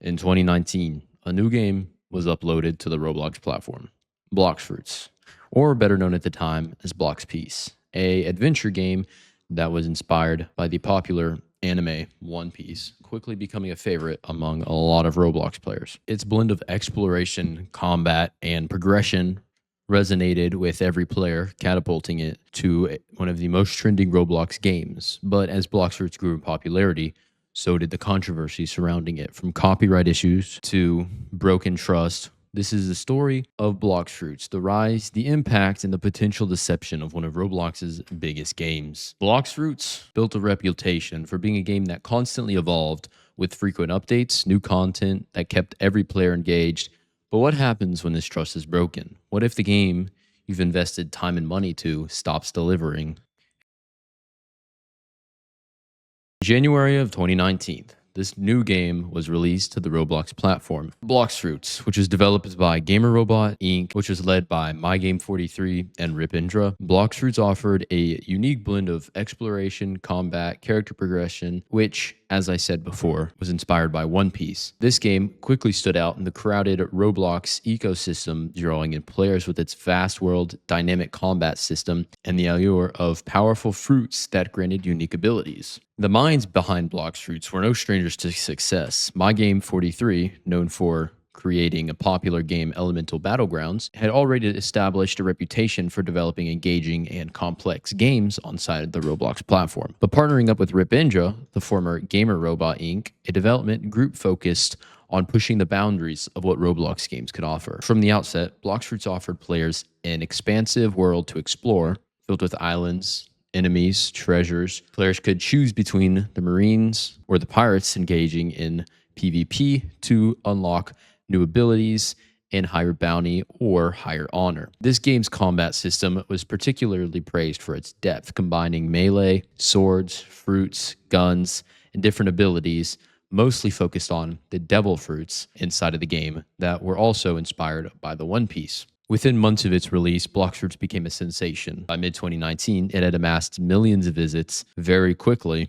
In 2019, a new game was uploaded to the Roblox platform, Blox Fruits, or better known at the time as Blox Piece, a adventure game that was inspired by the popular anime One Piece, quickly becoming a favorite among a lot of Roblox players. Its blend of exploration, combat, and progression resonated with every player, catapulting it to one of the most trending Roblox games. But as Blox Fruits grew in popularity, so did the controversy surrounding it, from copyright issues to broken trust. This is the story of Blox Fruits, the rise, the impact, and the potential deception of one of Roblox's biggest games. Blox Fruits built a reputation for being a game that constantly evolved with frequent updates, new content that kept every player engaged. But what happens when this trust is broken? What if the game you've invested time and money to stops delivering? January of 2019, this new game was released to the Roblox platform, Blox Fruits, which was developed by Gamer Robot Inc., which was led by MyGame43 and Rip Indra. Blox Fruits offered a unique blend of exploration, combat, character progression, which, as I said before, was inspired by One Piece. This game quickly stood out in the crowded Roblox ecosystem, drawing in players with its vast world, dynamic combat system, and the allure of powerful fruits that granted unique abilities. The minds behind Blox Fruits were no strangers to success. MyGame43, known for creating a popular game Elemental Battlegrounds, had already established a reputation for developing engaging and complex games on side the Roblox platform. But partnering up with Rip Indra, the former Gamer Robot Inc., a development group focused on pushing the boundaries of what Roblox games could offer. From the outset, Blox Fruits offered players an expansive world to explore, filled with islands, enemies, treasures. Players could choose between the Marines or the pirates, engaging in PvP to unlock new abilities and higher bounty or higher honor. This game's combat system was particularly praised for its depth, combining melee, swords, fruits, guns, and different abilities, mostly focused on the devil fruits inside of the game that were also inspired by the One Piece. Within months of its release, Blox Fruits became a sensation. By mid-2019, it had amassed millions of visits very quickly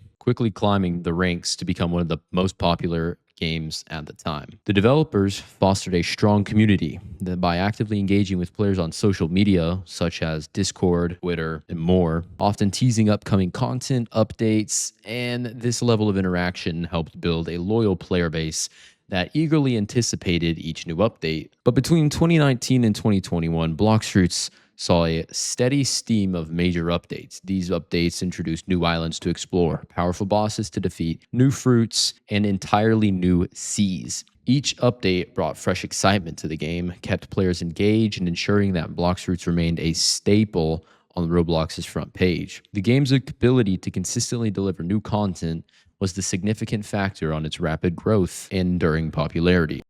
climbing the ranks to become one of the most popular games at the time. The developers fostered a strong community that by actively engaging with players on social media, such as Discord, Twitter, and more, often teasing upcoming content, updates, and this level of interaction helped build a loyal player base that eagerly anticipated each new update. But between 2019 and 2021, Blox Fruits saw a steady stream of major updates. These updates introduced new islands to explore, powerful bosses to defeat, new fruits, and entirely new seas. Each update brought fresh excitement to the game, kept players engaged, and ensuring that Blox Fruits remained a staple on Roblox's front page. The game's ability to consistently deliver new content was the significant factor on its rapid growth and enduring popularity.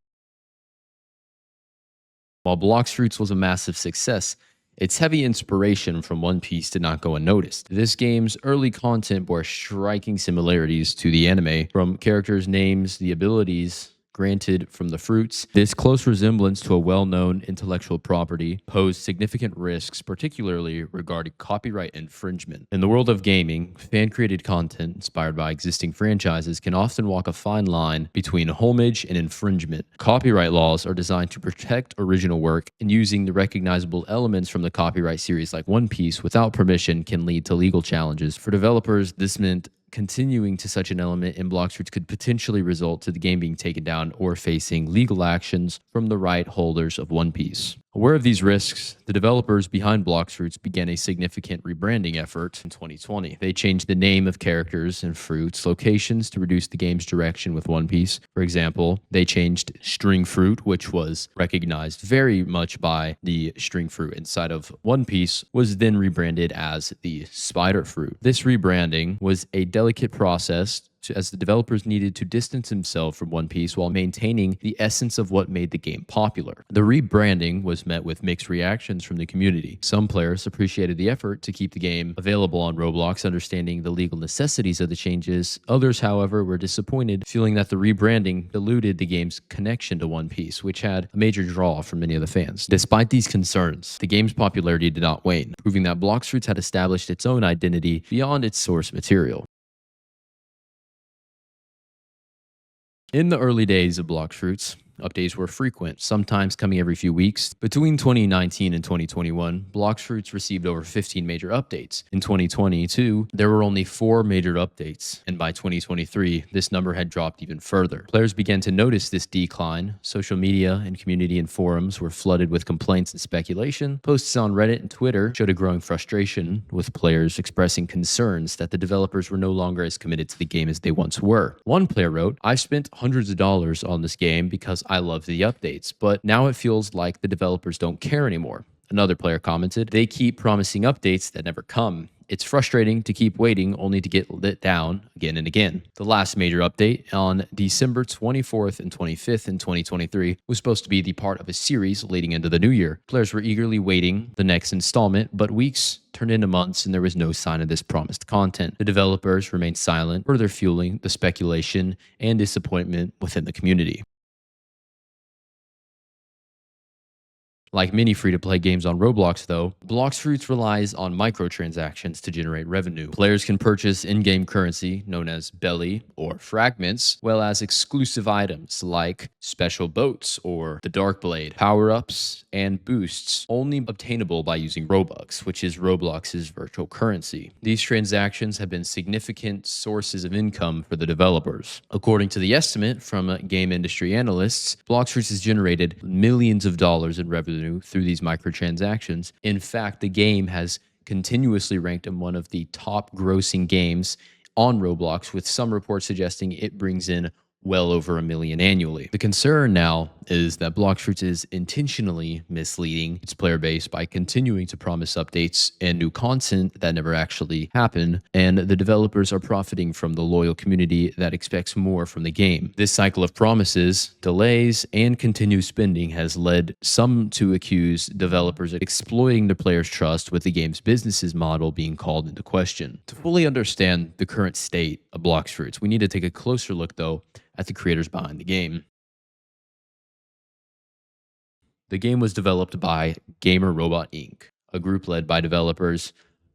While Blox Fruits was a massive success, its heavy inspiration from One Piece did not go unnoticed. This game's early content bore striking similarities to the anime, from characters' names, the abilities granted from the fruits. This close resemblance to a well-known intellectual property posed significant risks, particularly regarding copyright infringement. In the world of gaming, fan-created content inspired by existing franchises can often walk a fine line between homage and infringement. Copyright laws are designed to protect original work, and using the recognizable elements from the copyright series like One Piece without permission can lead to legal challenges. For developers, this meant continuing to such an element in Blox Fruits could potentially result to the game being taken down or facing legal actions from the right holders of One Piece. Aware of these risks, the developers behind Blox Fruits began a significant rebranding effort in 2020. They changed the name of characters and fruits, locations to reduce the game's direction with One Piece. For example, they changed String Fruit, which was recognized very much by the String Fruit inside of One Piece, was then rebranded as the Spider Fruit. This rebranding was a delicate process as the developers needed to distance themselves from One Piece while maintaining the essence of what made the game popular. The rebranding was met with mixed reactions from the community. Some players appreciated the effort to keep the game available on Roblox, understanding the legal necessities of the changes. Others, however, were disappointed, feeling that the rebranding diluted the game's connection to One Piece, which had a major draw from many of the fans. Despite these concerns, the game's popularity did not wane, proving that Blox Fruits had established its own identity beyond its source material. In the early days of Blox Fruits, updates were frequent, sometimes coming every few weeks. Between 2019 and 2021, Blox Fruits received over 15 major updates. In 2022, there were only 4 major updates, and by 2023, this number had dropped even further. Players began to notice this decline. Social media and community and forums were flooded with complaints and speculation. Posts on Reddit and Twitter showed a growing frustration, with players expressing concerns that the developers were no longer as committed to the game as they once were. One player wrote, "I've spent hundreds of dollars on this game because I love the updates, but now it feels like the developers don't care anymore." Another player commented, "They keep promising updates that never come. It's frustrating to keep waiting only to get let down again and again." The last major update on December 24th and 25th in 2023 was supposed to be the part of a series leading into the new year. Players were eagerly waiting the next installment, but weeks turned into months and there was no sign of this promised content. The developers remained silent, further fueling the speculation and disappointment within the community. Like many free-to-play games on Roblox, though, Blox Fruits relies on microtransactions to generate revenue. Players can purchase in-game currency, known as belly or fragments, well as exclusive items like special boats or the Dark Blade, power-ups, and boosts, only obtainable by using Robux, which is Roblox's virtual currency. These transactions have been significant sources of income for the developers. According to the estimate from game industry analysts, Blox Fruits has generated millions of dollars in revenue through these microtransactions. In fact, the game has continuously ranked in one of the top grossing games on Roblox, with some reports suggesting it brings in well over $1 million annually. The concern now is that Blox Fruits is intentionally misleading its player base by continuing to promise updates and new content that never actually happen, and the developers are profiting from the loyal community that expects more from the game. This cycle of promises, delays, and continued spending has led some to accuse developers of exploiting the players' trust, with the game's business model being called into question. To fully understand the current state of Blox Fruits, we need to take a closer look, though, at the creators behind the game. The game was developed by Gamer Robot Inc., a group led by developers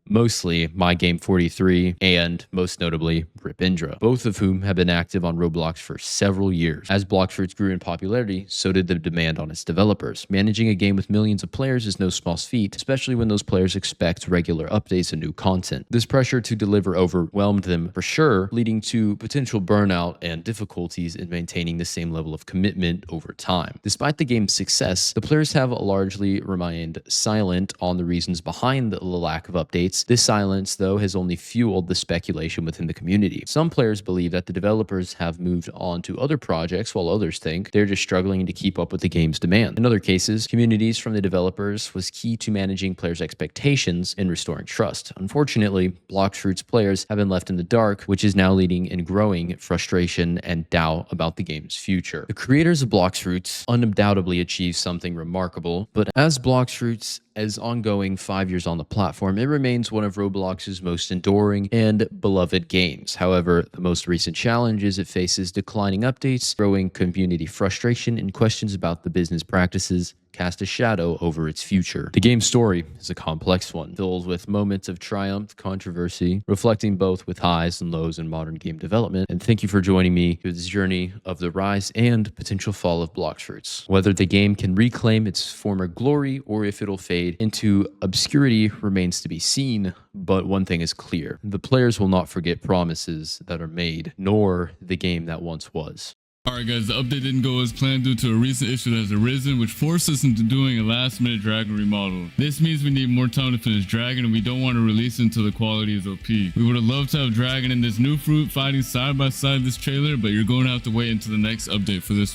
mostly MyGame43 and, most notably, Ripindra, both of whom have been active on Roblox for several years. As Blox Fruits grew in popularity, so did the demand on its developers. Managing a game with millions of players is no small feat, especially when those players expect regular updates and new content. This pressure to deliver overwhelmed them for sure, leading to potential burnout and difficulties in maintaining the same level of commitment over time. Despite the game's success, the players have largely remained silent on the reasons behind the lack of updates. This silence, though, has only fueled the speculation within the community. Some players believe that the developers have moved on to other projects, while others think they're just struggling to keep up with the game's demand. In other cases, communities from the developers was key to managing players' expectations and restoring trust. Unfortunately, Blox Fruits players have been left in the dark, which is now leading in growing frustration and doubt about the game's future. The creators of Blox Fruits undoubtedly achieved something remarkable, but as Blox Fruits as ongoing 5 years on the platform, it remains one of Roblox's most enduring and beloved games. However, the most recent challenges it faces declining updates, growing community frustration, and questions about the business practices cast a shadow over its future. The game's story is a complex one, filled with moments of triumph, controversy, reflecting both with highs and lows in modern game development. And thank you for joining me through this journey of the rise and potential fall of Blox Fruits. Whether the game can reclaim its former glory or if it'll fade into obscurity remains to be seen, but one thing is clear: the players will not forget promises that are made, nor the game that once was. Alright guys, the update didn't go as planned due to a recent issue that has arisen, which forced us into doing a last minute dragon remodel. This means we need more time to finish dragon, and we don't want to release it until the quality is OP. We would have loved to have dragon and this new fruit fighting side by side this trailer, but you're going to have to wait until the next update for this.